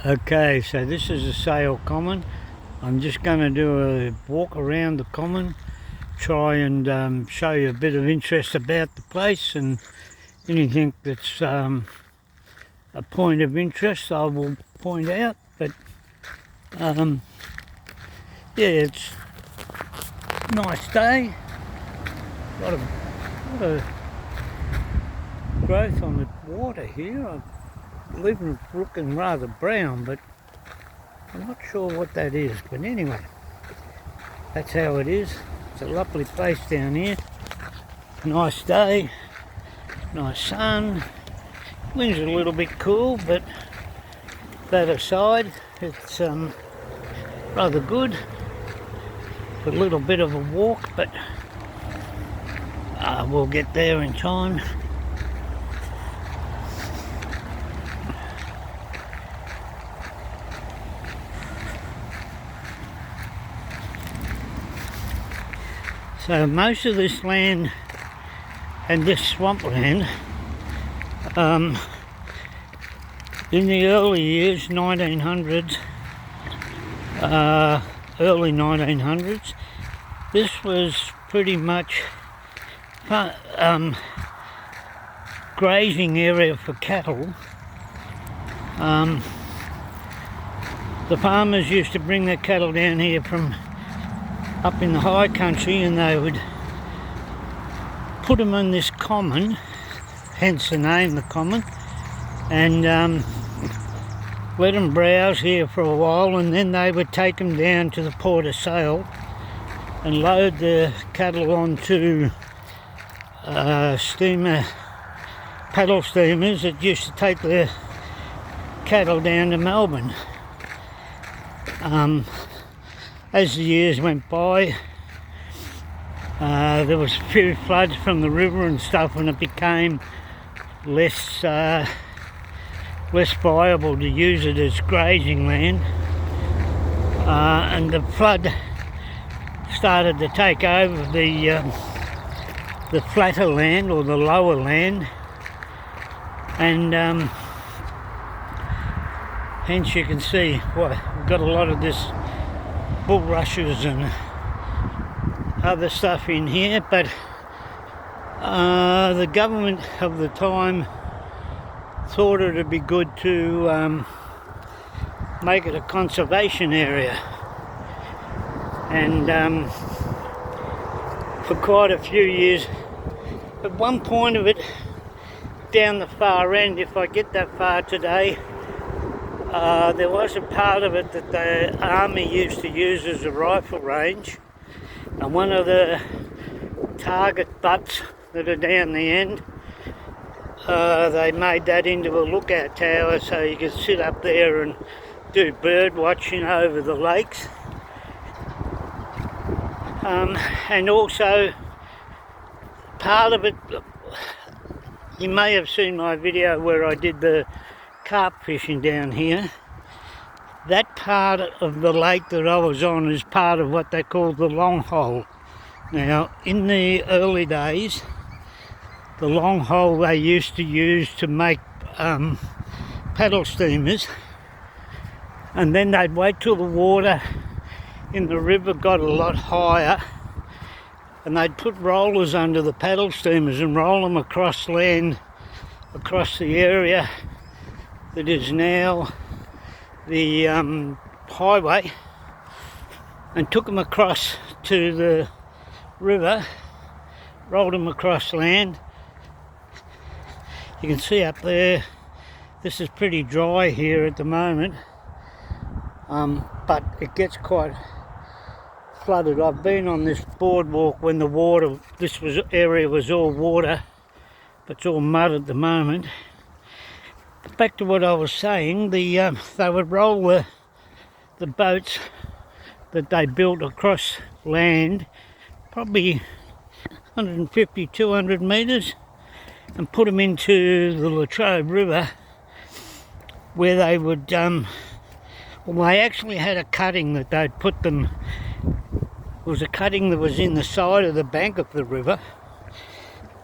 Okay, so this is a Sale Common. I'm just going to do a walk around the common, try and show you a bit of interest about the place, and anything that's a point of interest I will point out. But yeah, it's a nice day. Lot of growth on the water here. I believe it's looking rather brown, but I'm not sure what that is. But anyway, that's how it is. It's a lovely place down here. Nice day, nice sun. Wind's a little bit cool, but that aside, it's rather good. A little bit of a walk, but we'll get there in time. So most of this land and this swampland, in the early years, 1900s, early 1900s, this was pretty much grazing area for cattle. The farmers used to bring their cattle down here from up in the high country, and they would put them on this common, hence the name, the common, and let them browse here for a while, and then they would take them down to the Port of Sale and load the cattle onto paddle steamers that used to take the cattle down to Melbourne. As the years went by, there was a few floods from the river and stuff, and it became less viable to use it as grazing land, and the flood started to take over the flatter land, or the lower land, and hence you can see we've got a lot of this bulrushes and other stuff in here. But the government of the time thought it would be good to make it a conservation area, and for quite a few years, at one point of it, down the far end, if I get that far today, there was a part of it that the army used to use as a rifle range, and one of the target butts that are down the end, they made that into a lookout tower, so you could sit up there and do bird watching over the lakes. And also, part of it, you may have seen my video where I did the carp fishing down here. That part of the lake that I was on is part of what they call the long hole. Now, in the early days, the long hole they used to use to make paddle steamers, and then they'd wait till the water in the river got a lot higher, and they'd put rollers under the paddle steamers and roll them across land, across the area that is now the highway, and took them across to the river, rolled them across land. You can see up there, this is pretty dry here at the moment, but it gets quite flooded. I've been on this boardwalk when the water, area was all water, but it's all mud at the moment. Back to what I was saying, they would roll the boats that they built across land, probably 150, 200 metres, and put them into the Latrobe River, where they would, they actually had a cutting that they'd put them, it was a cutting that was in the side of the bank of the river,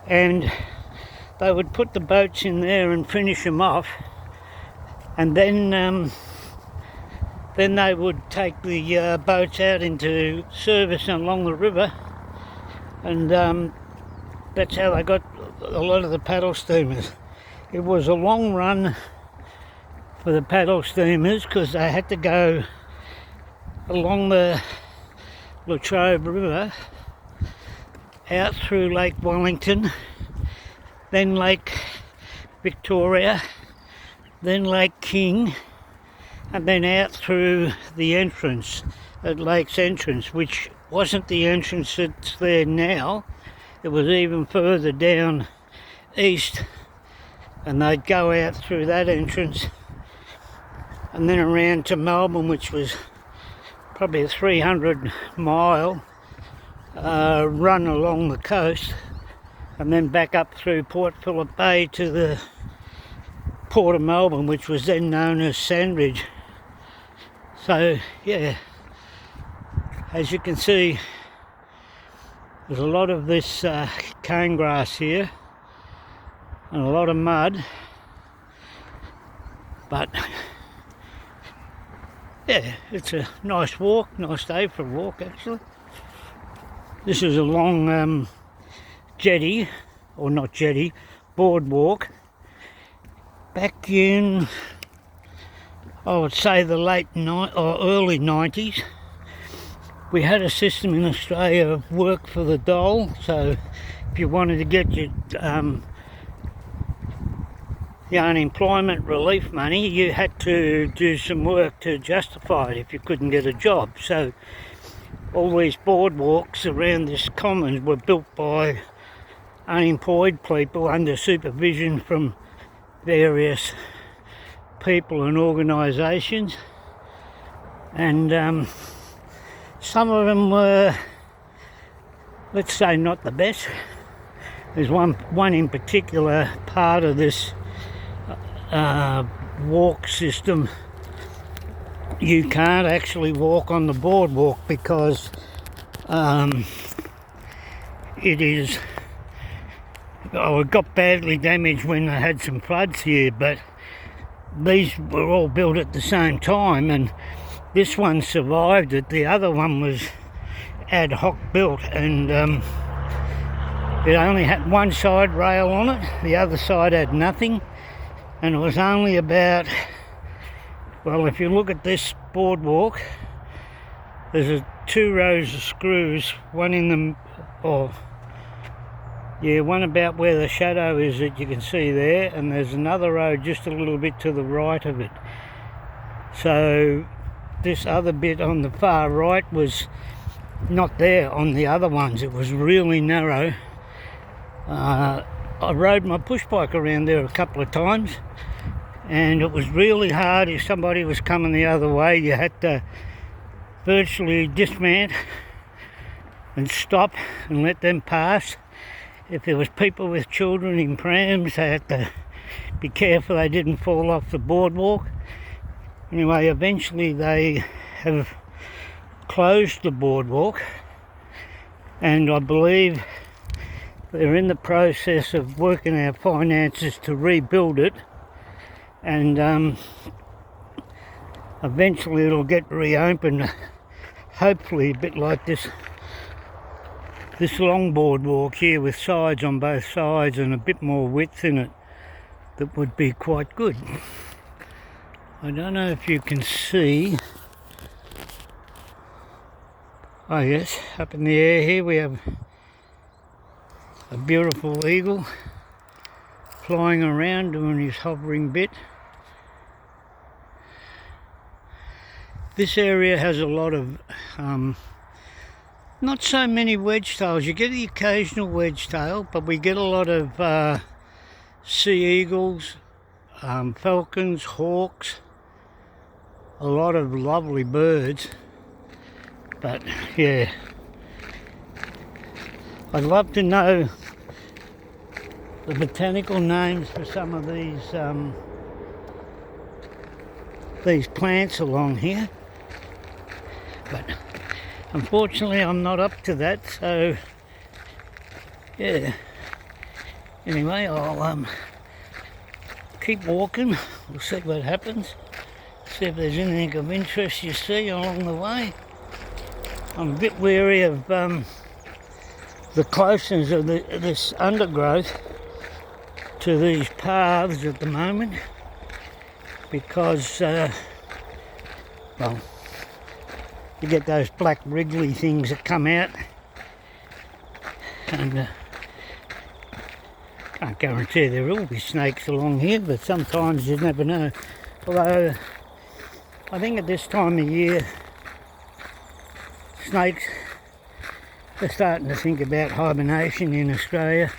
and they would put the boats in there and finish them off, and then then they would take the boats out into service along the river, and that's how they got a lot of the paddle steamers. It was a long run for the paddle steamers because they had to go along the Latrobe River, out through Lake Wellington, then Lake Victoria, then Lake King, and then out through the entrance at Lake's entrance, which wasn't the entrance that's there now. It was even further down east, and they'd go out through that entrance and then around to Melbourne, which was probably a 300-mile run along the coast, and then back up through Port Phillip Bay to the Port of Melbourne, which was then known as Sandridge. So yeah, as you can see, there's a lot of this cane grass here and a lot of mud, but yeah, it's a nice walk, nice day for a walk actually. This is a long jetty, or not jetty, boardwalk. Back in, I would say the early 90s, we had a system in Australia of work for the dole. So if you wanted to get your unemployment relief money, you had to do some work to justify it if you couldn't get a job. So all these boardwalks around this commons were built by unemployed people under supervision from various people and organisations, and some of them were, let's say, not the best. There's one in particular part of this walk system. You can't actually walk on the boardwalk because it got badly damaged when they had some floods here, but these were all built at the same time, and this one survived it. The other one was ad hoc built, and it only had one side rail on it, the other side had nothing, and it was only about, well, if you look at this boardwalk, there's two rows of screws, one in the, one about where the shadow is that you can see there, and there's another row just a little bit to the right of it. So this other bit on the far right was not there on the other ones. It was really narrow. I rode my push bike around there a couple of times, and it was really hard. If somebody was coming the other way, you had to virtually dismount and stop and let them pass. If there was people with children in prams, they had to be careful they didn't fall off the boardwalk. Anyway, eventually they have closed the boardwalk, and I believe they're in the process of working out finances to rebuild it, and eventually it'll get reopened, hopefully a bit like this long boardwalk here with sides on both sides and a bit more width in it. That would be quite good. I don't know if you can see. Oh yes, up in the air here we have a beautiful eagle flying around doing his hovering bit. This area has a lot of not so many wedge-tails. You get the occasional wedge-tail, but we get a lot of sea eagles, falcons, hawks, a lot of lovely birds. But yeah, I'd love to know the botanical names for some of these plants along here, but unfortunately I'm not up to that. So yeah, anyway, I'll keep walking. We'll see what happens. See if there's anything of interest you see along the way. I'm a bit wary of the closeness of this undergrowth to these paths at the moment, because well, you get those black wriggly things that come out, and can't guarantee there will be snakes along here, but sometimes you never know. Although I think at this time of year snakes are starting to think about hibernation in Australia,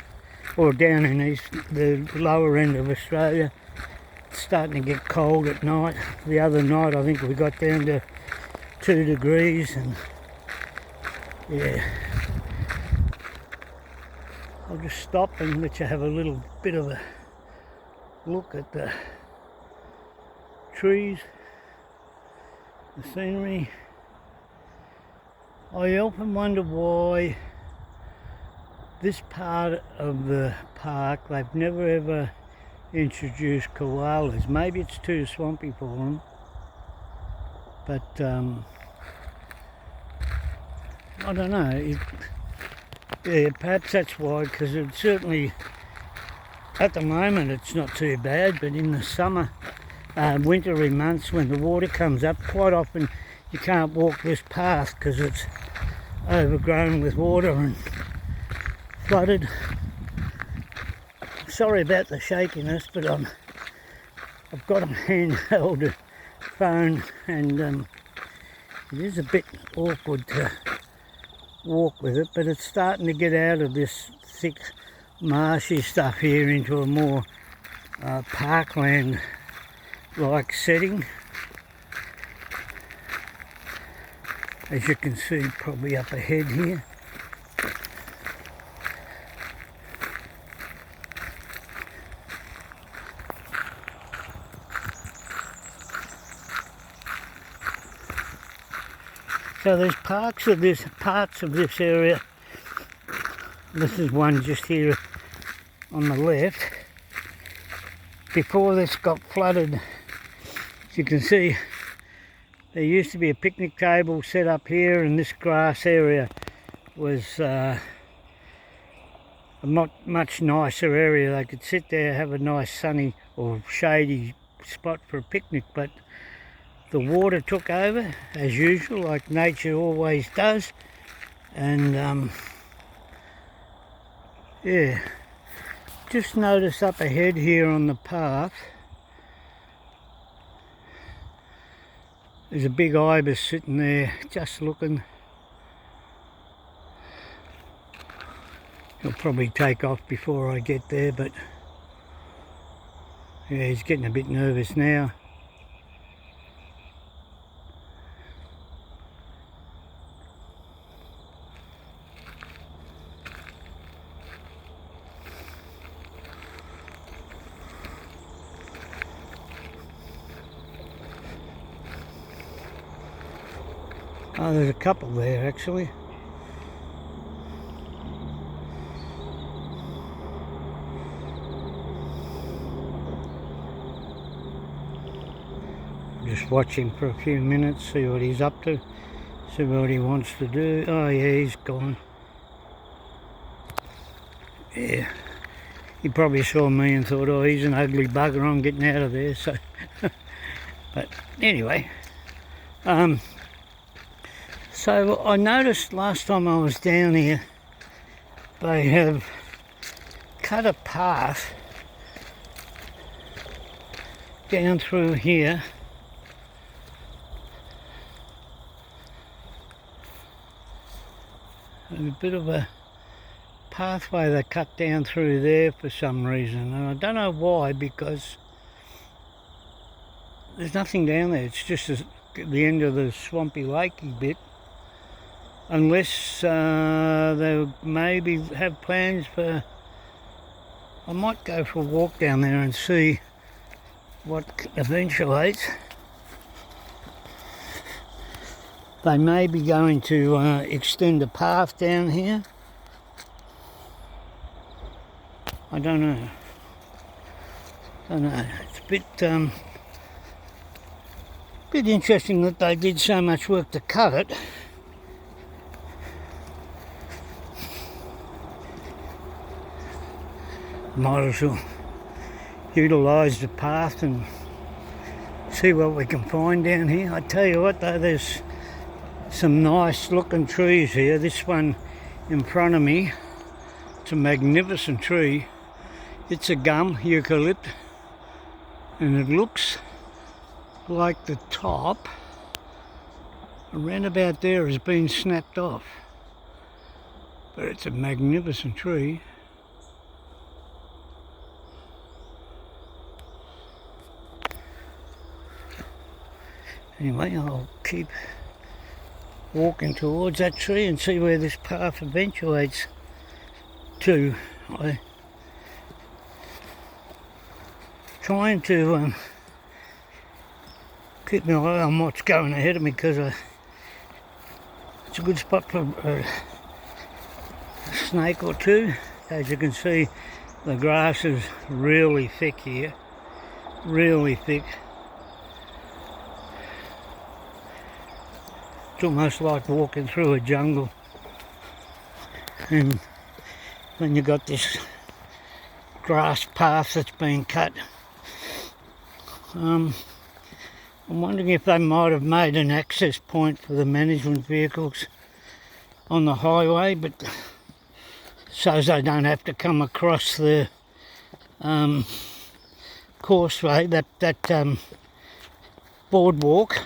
or down in the lower end of Australia. It's starting to get cold at night. The other night I think we got down to 2 degrees, and yeah. I'll just stop and let you have a little bit of a look at the trees, the scenery. I often wonder why this part of the park, they've never ever introduced koalas. Maybe it's too swampy for them, but I don't know. Yeah, perhaps that's why, because it's certainly, at the moment it's not too bad, but in the summer, wintry months when the water comes up, quite often you can't walk this path because it's overgrown with water and flooded. Sorry about the shakiness, but I've got a handheld phone, and it is a bit awkward to walk with it, but it's starting to get out of this thick marshy stuff here into a more parkland like setting, as you can see probably up ahead here. So there's parts of this area. This is one just here on the left. Before this got flooded, as you can see, there used to be a picnic table set up here, and this grass area was a much nicer area. They could sit there, have a nice sunny or shady spot for a picnic, but the water took over, as usual, like nature always does, and yeah, just notice up ahead here on the path, there's a big ibis sitting there, just looking. He'll probably take off before I get there, but yeah, he's getting a bit nervous now. Oh, there's a couple there actually. Just watch him for a few minutes, see what he's up to, see what he wants to do. Oh yeah, he's gone. Yeah, he probably saw me and thought, oh, he's an ugly bugger, I'm getting out of there. So, but anyway, so I noticed last time I was down here, they have cut a path down through here. There's a bit of a pathway they cut down through there for some reason, and I don't know why, because there's nothing down there. It's just the end of the swampy lakey bit. Unless they maybe have plans for, I might go for a walk down there and see what eventuates. They may be going to extend a path down here. I don't know. It's a bit Bit interesting that they did so much work to cut it. Might as well utilise the path and see what we can find down here. I tell you what though, there's some nice looking trees here. This one in front of me, it's a magnificent tree. It's a gum eucalypt, and it looks like the top around about there has been snapped off, but it's a magnificent tree. Anyway, I'll keep walking towards that tree and see where this path eventuates to. I'm trying to keep my eye on what's going ahead of me, because it's a good spot for a snake or two. As you can see, the grass is really thick here, really thick. It's almost like walking through a jungle, and then you've got this grass path that's been cut. I'm wondering if they might have made an access point for the management vehicles on the highway, but so they don't have to come across the causeway, that boardwalk.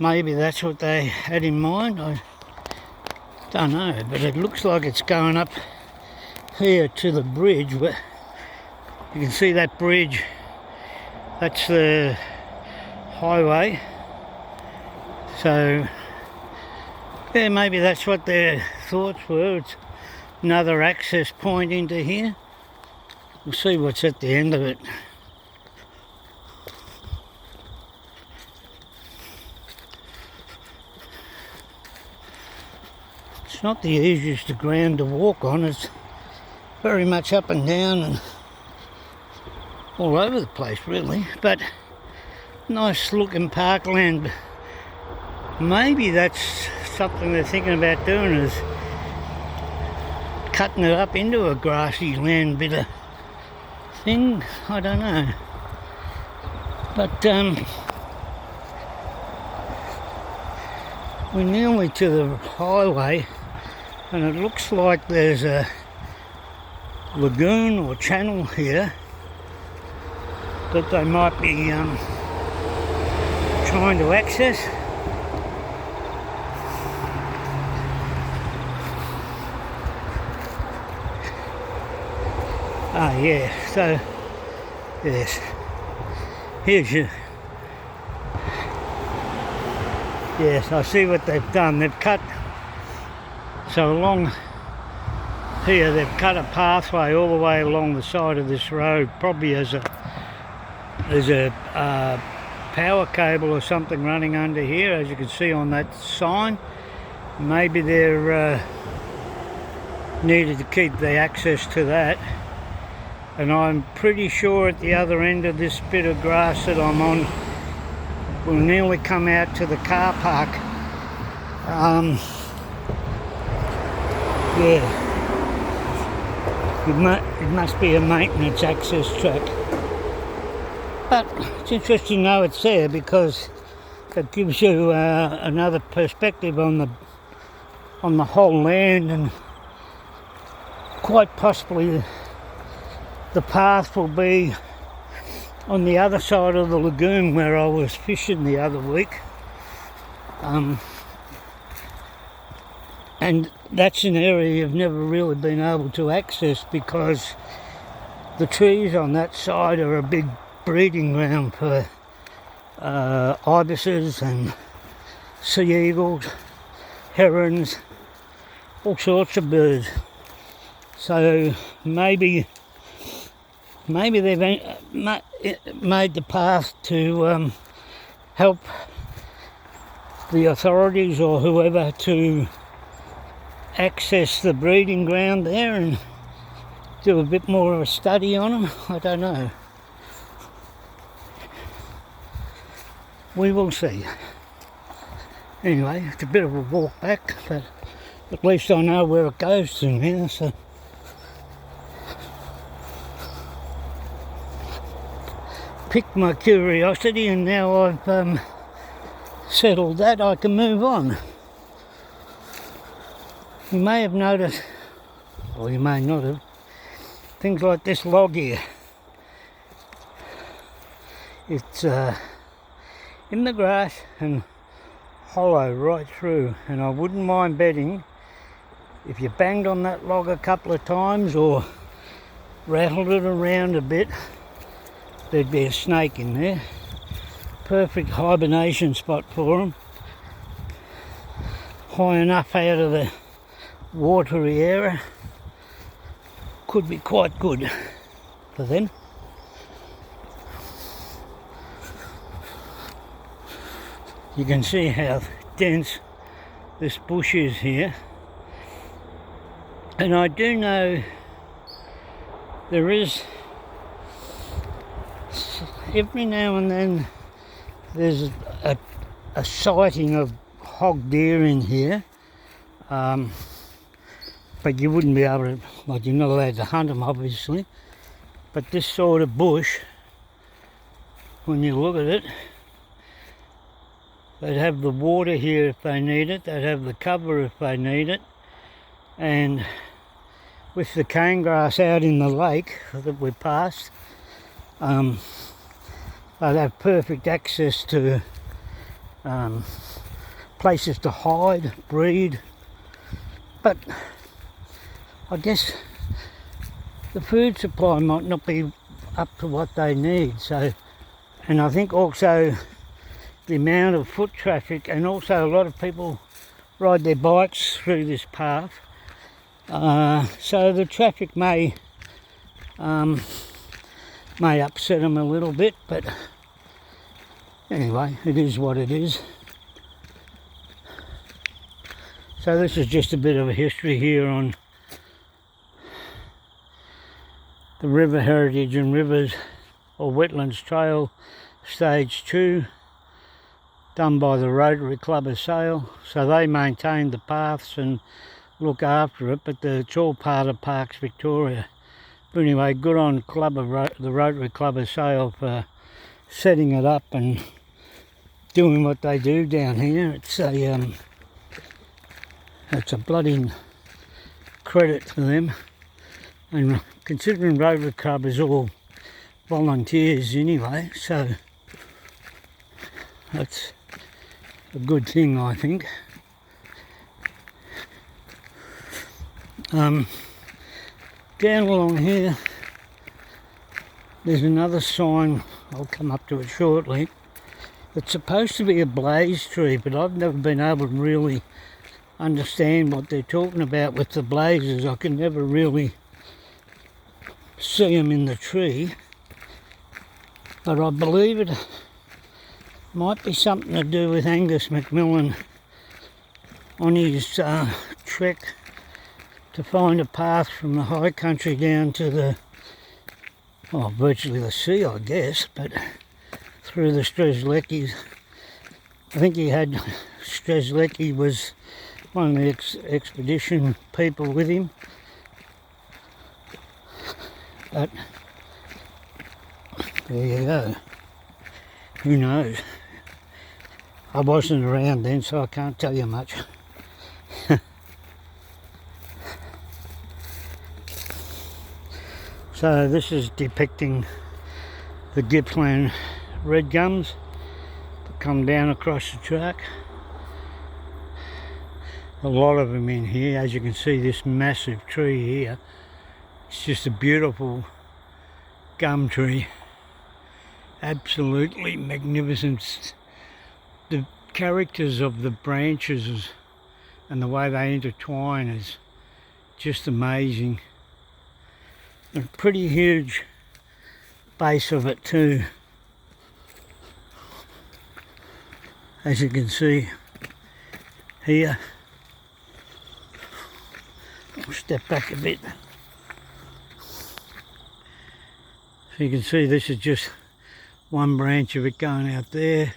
Maybe that's what they had in mind. I don't know, but it looks like it's going up here to the bridge. You can see that bridge, that's the highway. So yeah, maybe that's what their thoughts were. It's another access point into here. We'll see what's at the end of it. It's not the easiest ground to walk on. It's very much up and down and all over the place really, but nice looking parkland. Maybe that's something they're thinking about doing, is cutting it up into a grassy land bit of thing. I don't know, but we're nearly to the highway, and it looks like there's a lagoon or channel here that they might be trying to access. Ah yeah, so yes, here's your, yes, I see what they've done. They've cut, so along here they've cut a pathway all the way along the side of this road, probably as a power cable or something running under here, as you can see on that sign. Maybe they're needed to keep the access to that. And I'm pretty sure at the other end of this bit of grass that I'm on, we'll nearly come out to the car park. Yeah, it must be a maintenance access track. But it's interesting though it's there, because it gives you another perspective on the whole land, and quite possibly the path will be on the other side of the lagoon where I was fishing the other week. And that's an area you've never really been able to access, because the trees on that side are a big breeding ground for ibises and sea eagles, herons, all sorts of birds. So maybe they've made the path to help the authorities or whoever to access the breeding ground there and do a bit more of a study on them. I don't know. we will see. Anyway, it's a bit of a walk back, but at least I know where it goes to now, so. Piqued my curiosity, and now I've settled that, I can move on. You may have noticed, or you may not have, things like this log here. It's in the grass and hollow right through, and I wouldn't mind betting if you banged on that log a couple of times or rattled it around a bit, there'd be a snake in there. Perfect hibernation spot for them. High enough out of the watery area. Could be quite good for them. You can see how dense this bush is here. And I do know there is, every now and then, there's a sighting of hog deer in here, but you wouldn't be able to, well, you're not allowed to hunt them obviously, but this sort of bush, when you look at it, they'd have the water here if they need it, they'd have the cover if they need it, and with the cane grass out in the lake that we passed, they'd have perfect access to places to hide, breed. But I guess the food supply might not be up to what they need. So, and I think also the amount of foot traffic, and also a lot of people ride their bikes through this path. So the traffic may upset them a little bit, but anyway, it is what it is. So this is just a bit of a history here on the River Heritage and Rivers or Wetlands Trail Stage 2, done by the Rotary Club of Sale. So they maintain the paths and look after it, but it's all part of Parks Victoria. But anyway, good on the Rotary Club of Sale for setting it up and doing what they do down here. It's a bloody credit to them, and considering Rotary Club is all volunteers anyway, so that's a good thing, I think. Down along here there's another sign, I'll come up to it shortly. It's supposed to be a blaze tree, but I've never been able to really understand what they're talking about with the blazes. I can never really see them in the tree, but I believe it might be something to do with Angus McMillan on his trek to find a path from the high country down to the, well, virtually the sea, I guess, but through the Strzelecki's. I think Strzelecki was one of the expedition people with him, but there you go. Who knows? I wasn't around then, so I can't tell you much. So this is depicting the Gippsland red gums that come down across the track. A lot of them in here. As you can see, this massive tree here, it's just a beautiful gum tree. Absolutely magnificent. The characters of the branches and the way they intertwine is just amazing. A pretty huge base of it too, as you can see here. I'll step back a bit so you can see this is just one branch of it going out there,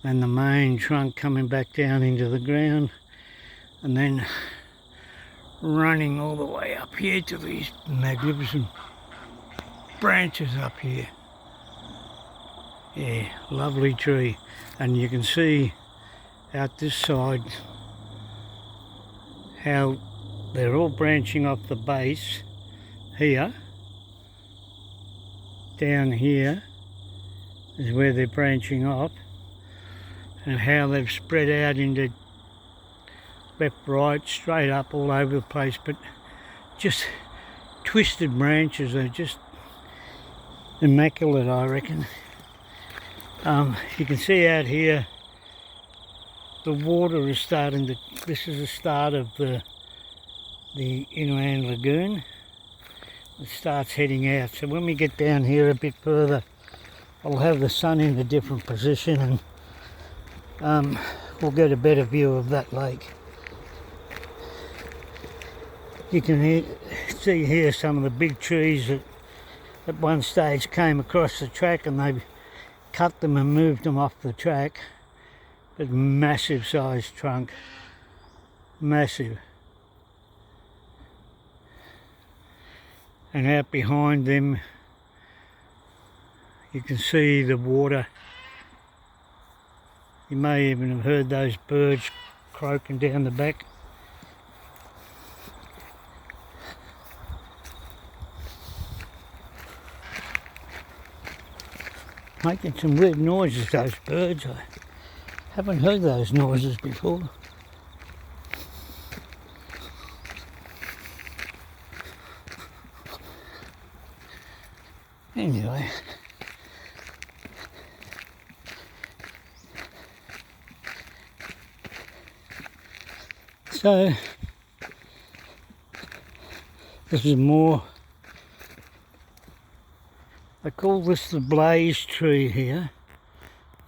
and the main trunk coming back down into the ground, and then running all the way up here to these magnificent branches up here. Yeah, lovely tree. And you can see out this side how they're all branching off the base here. Down here is where they're branching off, and how they've spread out into left, right, straight up, all over the place, but just twisted branches. They're just immaculate, I reckon. You can see out here the water is starting to, this is the start of the inland lagoon. It starts heading out, so when we get down here a bit further, I'll have the sun in a different position, and we'll get a better view of that lake. You can see here some of the big trees that at one stage came across the track, and they cut them and moved them off the track. But massive sized trunk, massive. And out behind them you can see the water. You may even have heard those birds croaking down the back. Making some weird noises, those birds. I haven't heard those noises before. Anyway, so this is more, I call this the blaze tree here,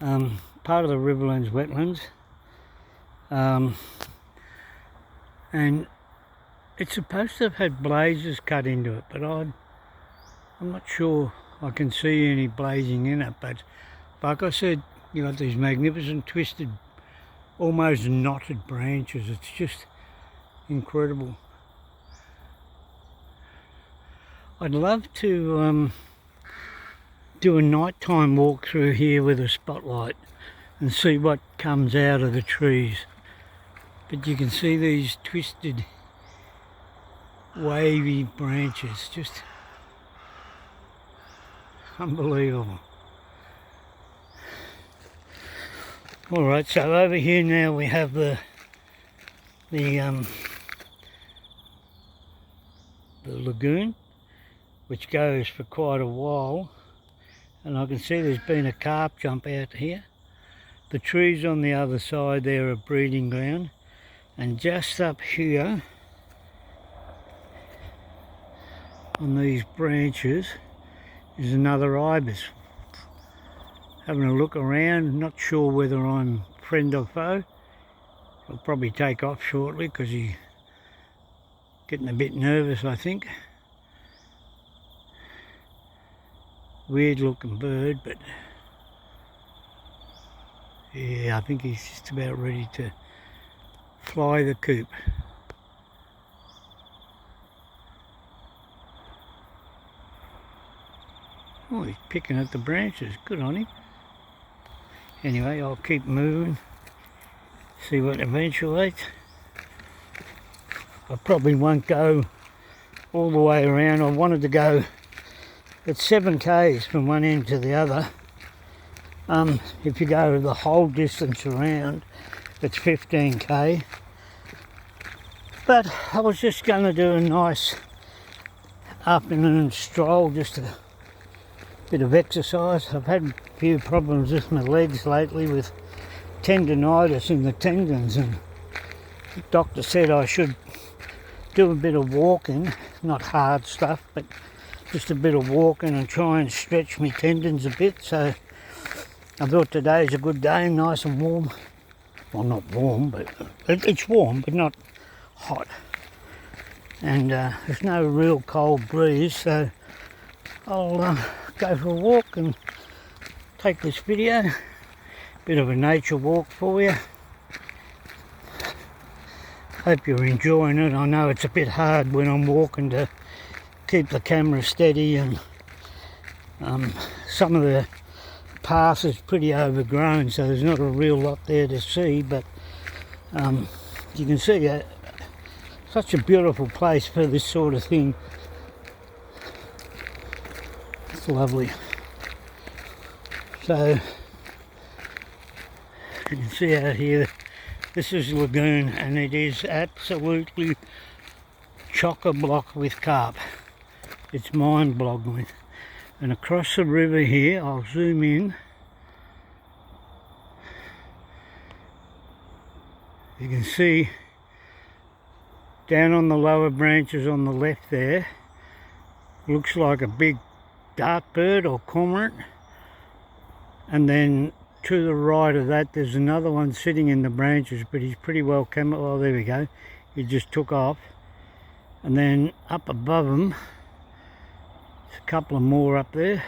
part of the Riverlands wetlands, and it's supposed to have had blazes cut into it, but I'm not sure I can see any blazing in it. But like I said, you got these magnificent twisted, almost knotted branches. It's just incredible. I'd love to do a nighttime walk through here with a spotlight and see what comes out of the trees. But you can see these twisted, wavy branches, just unbelievable. Alright, so over here now we have the lagoon, which goes for quite a while, and I can see there's been a carp jump out here. The trees on the other side there are breeding ground, and just up here on these branches is another ibis. Having a look around, not sure whether I'm friend or foe. I'll probably take off shortly because he's getting a bit nervous, I think. Weird looking bird, but yeah, I think he's just about ready to fly the coop. Oh, he's picking at the branches. Good on him. Anyway, I'll keep moving, see what eventuates. I probably won't go all the way around. I wanted to go at 7 k's from one end to the other. If you go the whole distance around, it's 15k. But I was just going to do a nice afternoon stroll, just a bit of exercise. I've had a few problems with my legs lately with tendonitis in the tendons, and the doctor said I should do a bit of walking, not hard stuff, but just a bit of walking and try and stretch my tendons a bit. So I thought today's a good day, nice and warm. Well, not warm, but it's warm, but not hot. And there's no real cold breeze, so I'll go for a walk and take this video, Bit of a nature walk for you. Hope you're enjoying it. I know it's a bit hard when I'm walking to keep the camera steady, and some of the path is pretty overgrown, so there's not a real lot there to see, but you can see such a beautiful place for this sort of thing. It's lovely. So you can see out here, this is lagoon, and it is absolutely chock-a-block with carp. It's mind-boggling. And across the river here, I'll zoom in. You can see down on the lower branches on the left there, looks like a big dartbird or cormorant. And then to the right of that, there's another one sitting in the branches, but he's pretty well camouflaged. Oh, there we go. He just took off. And then up above him, there's a couple of more up there.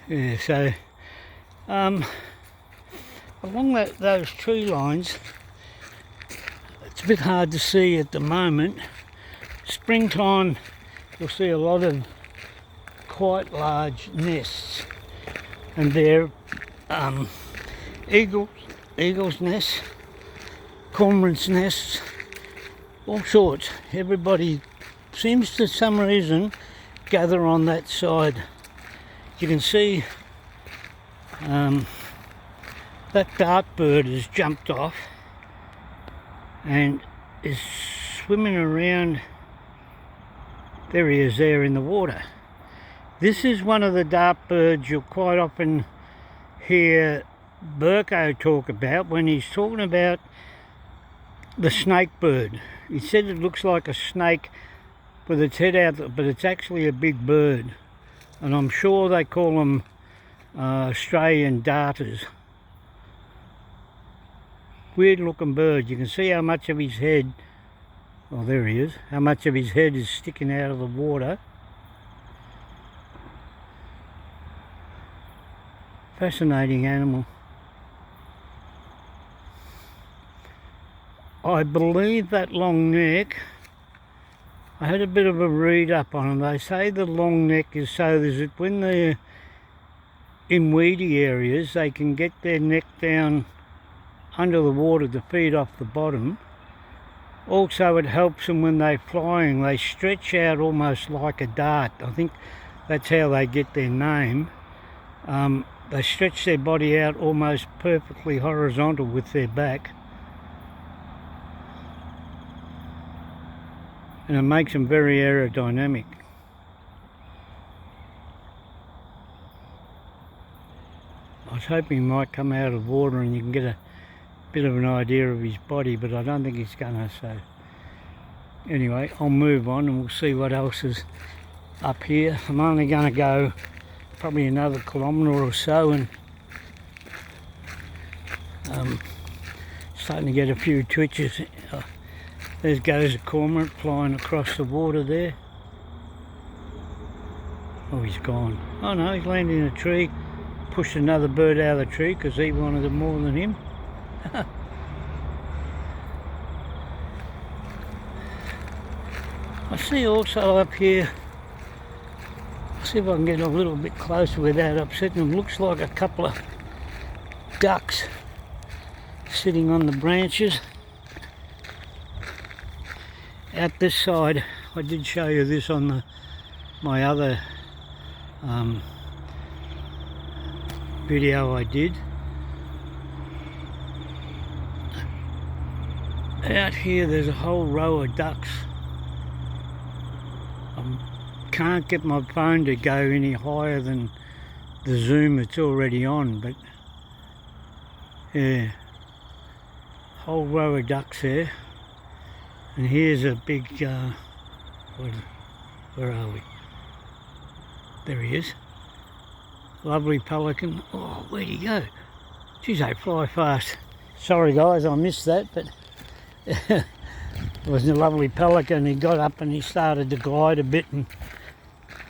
Yeah, so along those tree lines, it's a bit hard to see at the moment. Springtime, you'll see a lot of quite large nests, and they're eagles' nests, cormorants' nests, all sorts. Everybody seems to some reason gather on that side. You can see that dartbird has jumped off and is swimming around. There he is there in the water. This is one of the dartbirds you'll quite often hear Burko talk about when he's talking about the snake bird. He said it looks like a snake with its head out, but it's actually a big bird. And I'm sure they call them Australian darters. Weird looking bird. You can see how much of his head, oh there he is, how much of his head is sticking out of the water. Fascinating animal. I believe that long neck, I had a bit of a read up on them. They say the long neck is so that when they're in weedy areas, they can get their neck down under the water to feed off the bottom. Also, it helps them when they're flying. They stretch out almost like a dart. I think that's how they get their name. They stretch their body out almost perfectly horizontal with their back, and it makes them very aerodynamic. I was hoping he might come out of water and you can get a bit of an idea of his body, but I don't think he's gonna. So anyway, I'll move on and we'll see what else is up here. I'm only going to go probably another kilometre or so, and starting to get a few twitches. There goes a cormorant flying across the water there. Oh, he's gone. Oh no, he's landed in a tree, pushed another bird out of the tree because he wanted it more than him. I see also up here, see if I can get a little bit closer without upsetting them. Looks like a couple of ducks sitting on the branches. Out this side, I did show you this on my other video I did. Out here there's a whole row of ducks. I can't get my phone to go any higher than the zoom it's already on, but yeah, whole row of ducks there. And here's a big, where are we? There he is. Lovely pelican. Oh, where'd he go? Geez, they fly fast. Sorry guys, I missed that, but it was a lovely pelican. He got up and he started to glide a bit and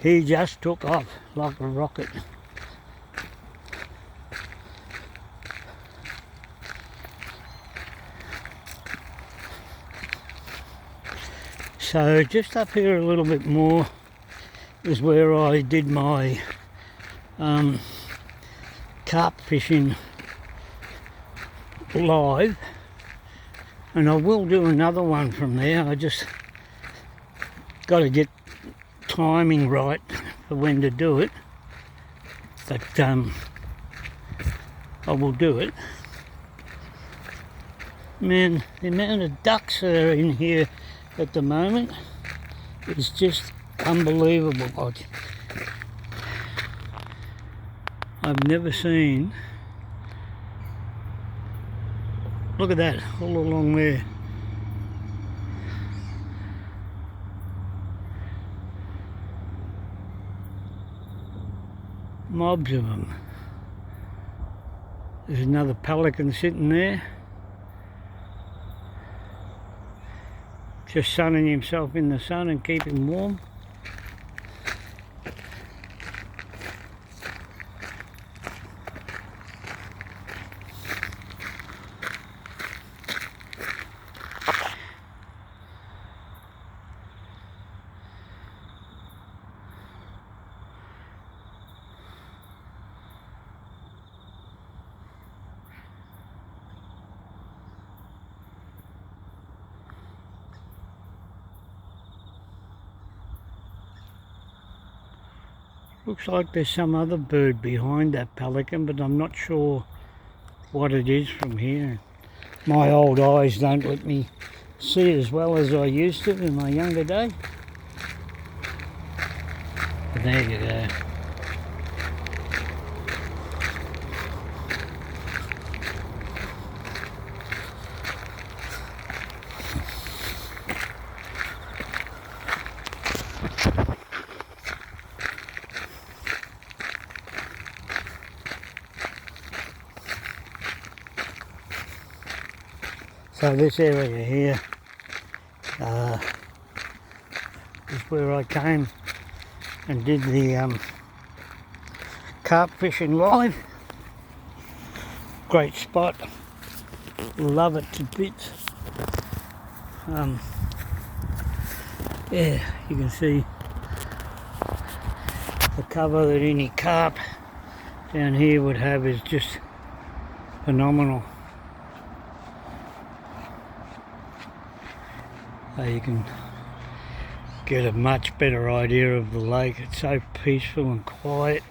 he just took off like a rocket. So just up here a little bit more is where I did my carp fishing live, and I will do another one from there. I just got to get timing right for when to do it, but I will do it. Man, the amount of ducks that are in here at the moment is just unbelievable. I've never seen, look at that, all along there. Mobs of them. There's another pelican sitting there, just sunning himself in the sun and keeping warm. Looks like there's some other bird behind that pelican, but I'm not sure what it is from here. My old eyes don't let me see as well as I used to in my younger day. But there you go. So this area here is where I came and did the carp fishing live. Great spot, love it to bits. Yeah, you can see the cover that any carp down here would have is just phenomenal. You can get a much better idea of the lake. It's so peaceful and quiet.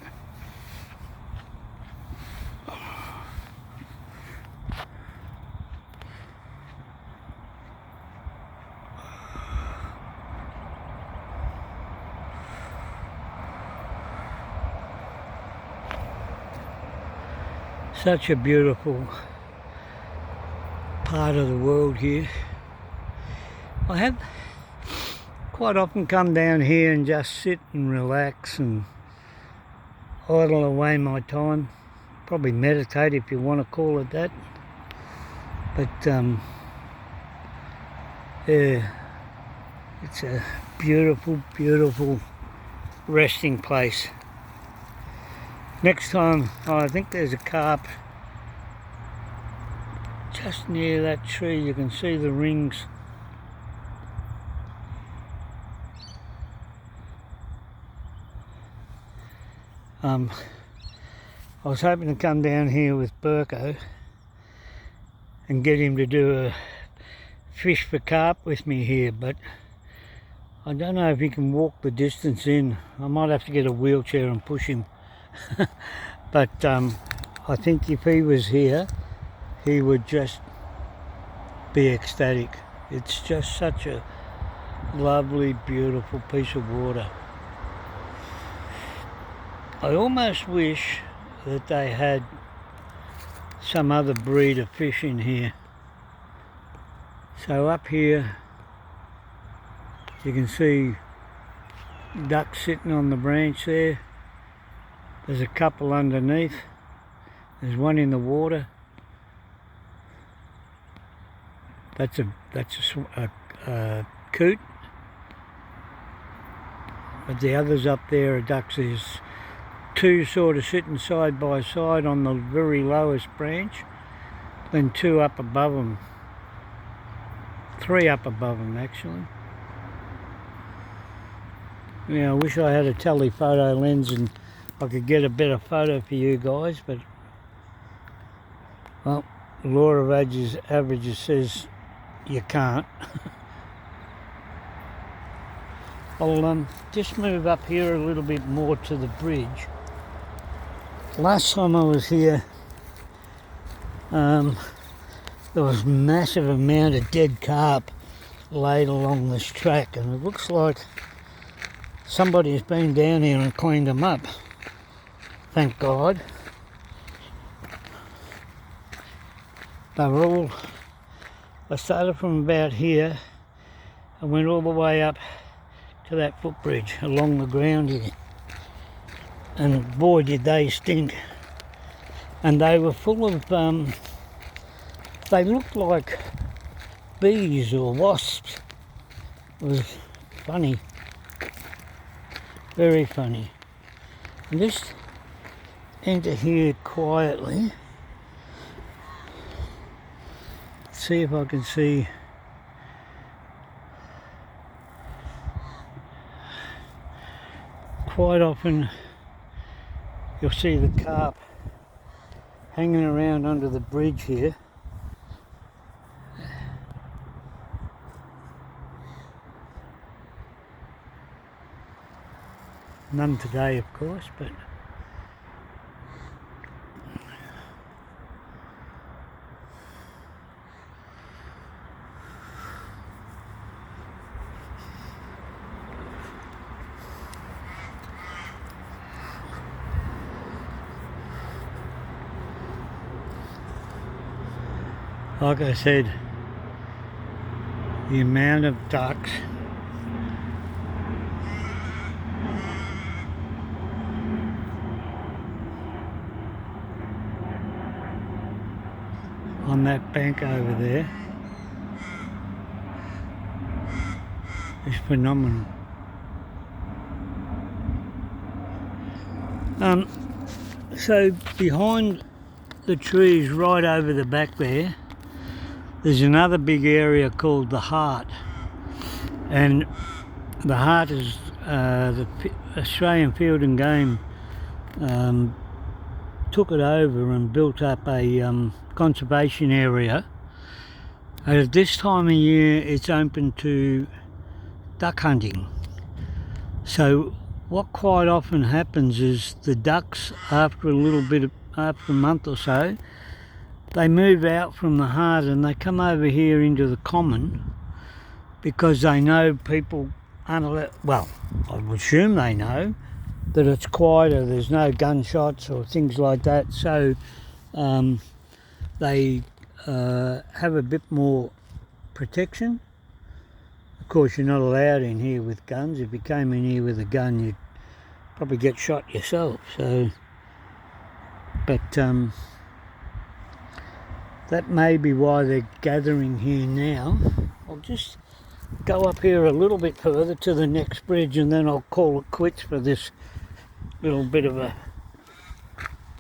Such a beautiful part of the world here. I have quite often come down here and just sit and relax and idle away my time. Probably meditate if you want to call it that. But yeah, it's a beautiful, beautiful resting place. Next time, I think there's a carp just near that tree. You can see the rings. I was hoping to come down here with Burko and get him to do a fish for carp with me here, but I don't know if he can walk the distance in. I might have to get a wheelchair and push him. But I think if he was here, he would just be ecstatic. It's just such a lovely, beautiful piece of water. I almost wish that they had some other breed of fish in here. So up here you can see ducks sitting on the branch there. There's a couple underneath. There's one in the water. That's a coot. But the others up there are ducks. There's two sort of sitting side by side on the very lowest branch, then two up above them, three up above them actually. Yeah, I wish I had a telephoto lens and I could get a better photo for you guys, but well, the law of averages says you can't. I'll just move up here a little bit more to the bridge. Last time I was here, there was a massive amount of dead carp laid along this track, and it looks like somebody's been down here and cleaned them up. Thank God. They were all, I started from about here and went all the way up to that footbridge along the ground here, and boy did they stink. And they were full of they looked like bees or wasps. It was funny, very funny. And just enter here quietly, see if I can see. Quite often you'll see the carp hanging around under the bridge here. None today, of course, but like I said, the amount of ducks on that bank over there is phenomenal. So behind the trees right over the back there's another big area called the Heart, and the Heart is the Australian Field and Game took it over and built up a conservation area. At this time of year it's open to duck hunting. So what quite often happens is the ducks, after a month or so, they move out from the Heart and they come over here into the common, because they know people aren't allowed, well, I would assume they know that it's quieter, there's no gunshots or things like that, so they have a bit more protection. Of course, you're not allowed in here with guns. If you came in here with a gun, you'd probably get shot yourself. So, but that may be why they're gathering here now. I'll just go up here a little bit further to the next bridge, and then I'll call it quits for this little bit of a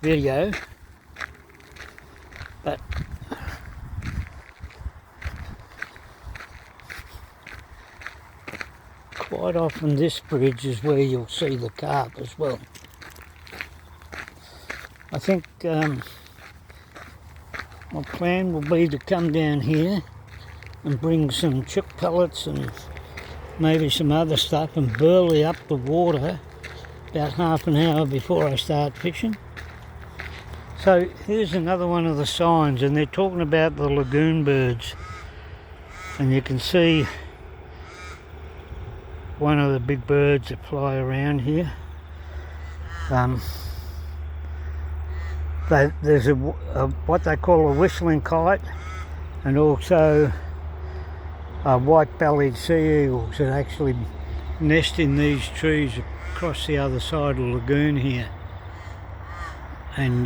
video. But quite often this bridge is where you'll see the carp as well. I think my plan will be to come down here and bring some chip pellets and maybe some other stuff and burley up the water about half an hour before I start fishing. So here's another one of the signs, and they're talking about the lagoon birds, and you can see one of the big birds that fly around here. There's a what they call a whistling kite, and also white-bellied sea eagles that actually nest in these trees across the other side of the lagoon here. And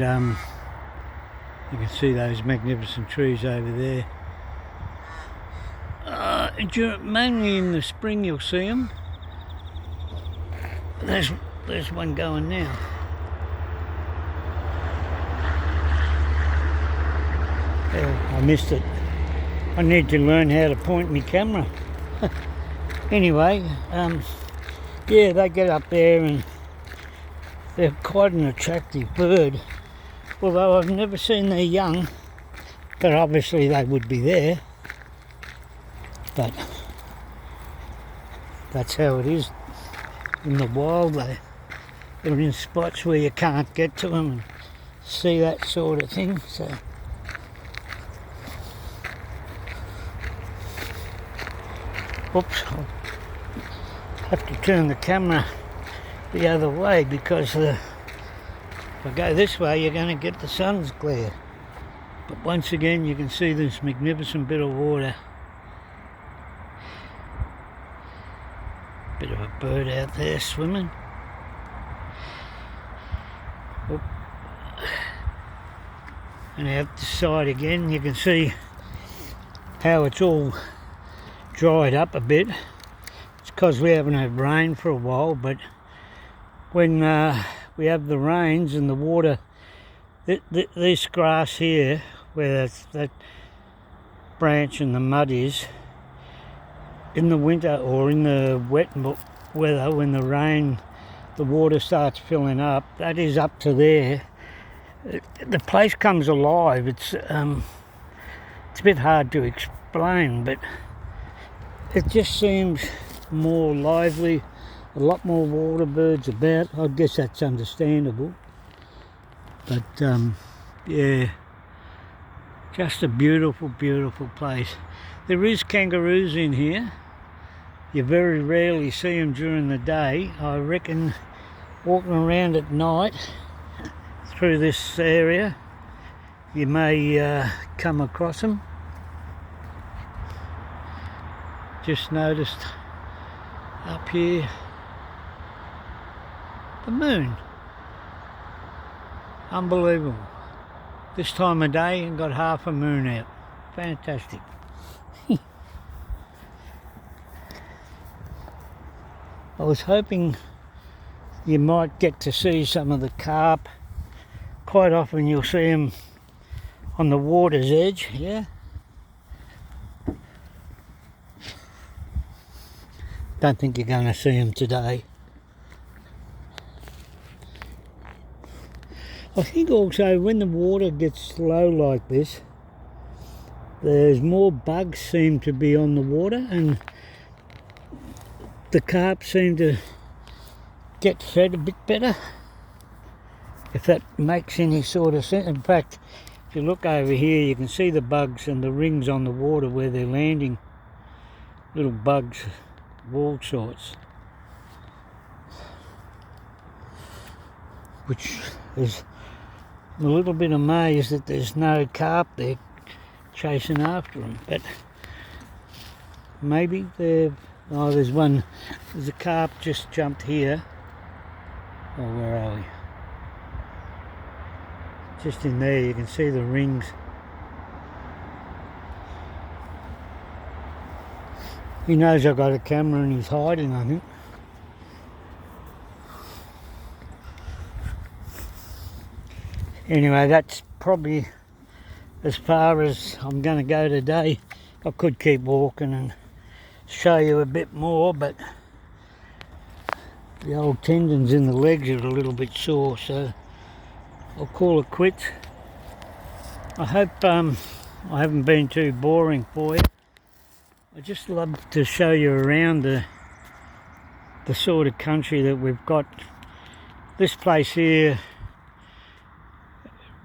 you can see those magnificent trees over there. Mainly in the spring you'll see them. There's one going now. I missed it. I need to learn how to point my camera. Anyway, yeah, they get up there and they're quite an attractive bird. Although I've never seen their young, but obviously they would be there. But that's how it is in the wild. They're in spots where you can't get to them and see that sort of thing. So oops, I'll have to turn the camera the other way because if I go this way you're going to get the sun's glare. But once again you can see this magnificent bit of water. Bit of a bird out there swimming. Oop. And out the side again you can see how it's all dried up a bit. It's because we haven't had rain for a while, but when we have the rains and the water, this grass here where that branch and the mud is, in the winter or in the wet weather, when the water starts filling up, that is up to there. The place comes alive. It's a bit hard to explain, but it just seems more lively, a lot more water birds about. I guess that's understandable. But yeah, just a beautiful, beautiful place. There is kangaroos in here. You very rarely see them during the day. I reckon walking around at night through this area you may come across them. Just noticed up here the moon. Unbelievable. This time of day and got half a moon out. Fantastic. I was hoping you might get to see some of the carp. Quite often you'll see them on the water's edge, yeah. Don't think you're going to see them today. I think also when the water gets low like this, there's more bugs seem to be on the water, and the carp seem to get fed a bit better, if that makes any sort of sense. In fact, if you look over here you can see the bugs and the rings on the water where they're landing. Little bugs of all sorts, which is, I'm a little bit amazed that there's no carp there chasing after them, but maybe they're, oh, there's one, there's a carp just jumped here. Oh, where are we? Just in there you can see the rings. He knows I've got a camera and he's hiding, I think. Anyway, that's probably as far as I'm going to go today. I could keep walking and show you a bit more, but the old tendons in the legs are a little bit sore, so I'll call it quits. I hope I haven't been too boring for you. I just love to show you around the sort of country that we've got. This place here,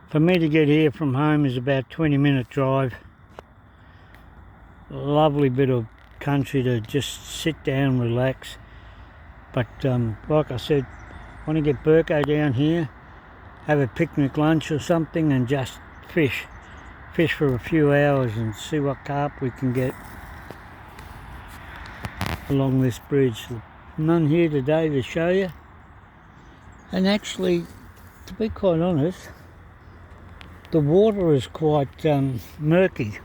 for me to get here from home, is about 20-minute drive. Lovely bit of country to just sit down, relax. But like I said, I want to get Burko down here, have a picnic lunch or something, and just fish for a few hours and see what carp we can get along this bridge. None here today to show you, and actually, to be quite honest, the water is quite murky.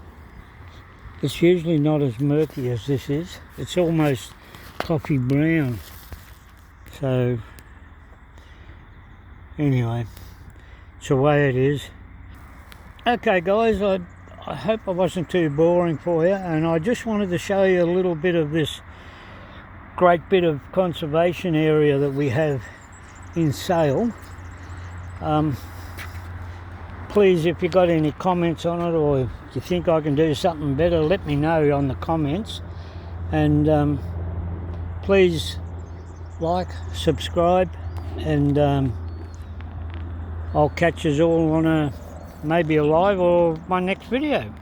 It's usually not as murky as this is. It's almost coffee brown. So anyway, it's the way it is. Okay guys, I hope I wasn't too boring for you, and I just wanted to show you a little bit of this great bit of conservation area that we have in Sale. Please, if you got any comments on it, or you think I can do something better, let me know on the comments. And please like, subscribe, and I'll catch us all on maybe a live or my next video.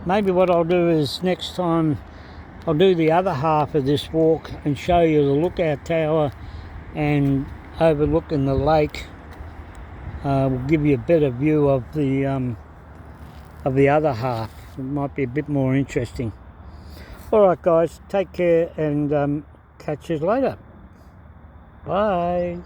Maybe what I'll do is next time I'll do the other half of this walk and show you the lookout tower and overlooking the lake. Will give you a better view of the other half. It might be a bit more interesting. Alright guys, take care, and catch you later. Bye.